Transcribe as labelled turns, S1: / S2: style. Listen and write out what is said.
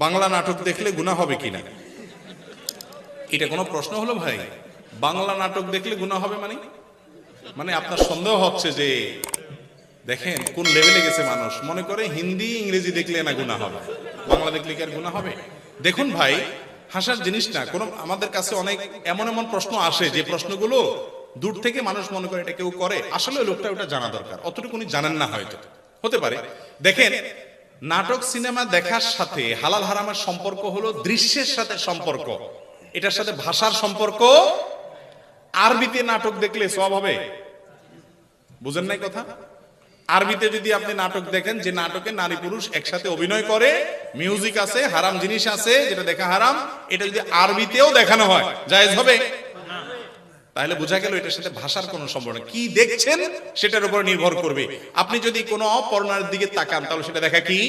S1: বাংলা নাটক দেখলে গুনাহ হবে কিনা, এটা কোনো প্রশ্ন হলো ভাই? বাংলা নাটক দেখলে গুনাহ হবে মানে মানে আপনার সন্দেহ হচ্ছে যে দেখেন কোন লেভেলে গেছে মানুষ, মনে করে হিন্দি ইংরেজি দেখলে না গুনাহ হবে, বাংলা দেখলে কি আর গুনাহ হবে? দেখুন ভাই, হাসার জিনিস না কোন। আমাদের কাছে অনেক এমন এমন প্রশ্ন আসে যে প্রশ্নগুলো দূর থেকে মানুষ মনে করে এটা কেউ করে, আসলে লোকটা ওটা জানা দরকার, অতটুকু উনি জানেন না, হয়তো হতে পারে। দেখেন, নাটক সিনেমা দেখার সাথে হালাল হারামের সম্পর্ক হলো দৃশ্যের সাথে সম্পর্ক, এটার সাথে ভাষার সম্পর্ক। আরবিতে নাটক দেখলে সওয়াব হবে, বুঝেন নাই কথা? আরবিতে যদি আপনি নাটক দেখেন যে নাটকে নারী পুরুষ একসাথে অভিনয় করে, মিউজিক আছে, হারাম জিনিস আছে যেটা দেখা হারাম, এটা যদি আরবিতেও দেখানো হয় জায়েজ হবে? তাহলে বোঝা গেল এটার সাথে ভাষার কোনো সম্পর্ক নেই। কি দেখছেন সেটার উপর নির্ভর করবে। আপনি যদি কোনো পর্নোর দিকে তাকান তাহলে সেটা দেখা কি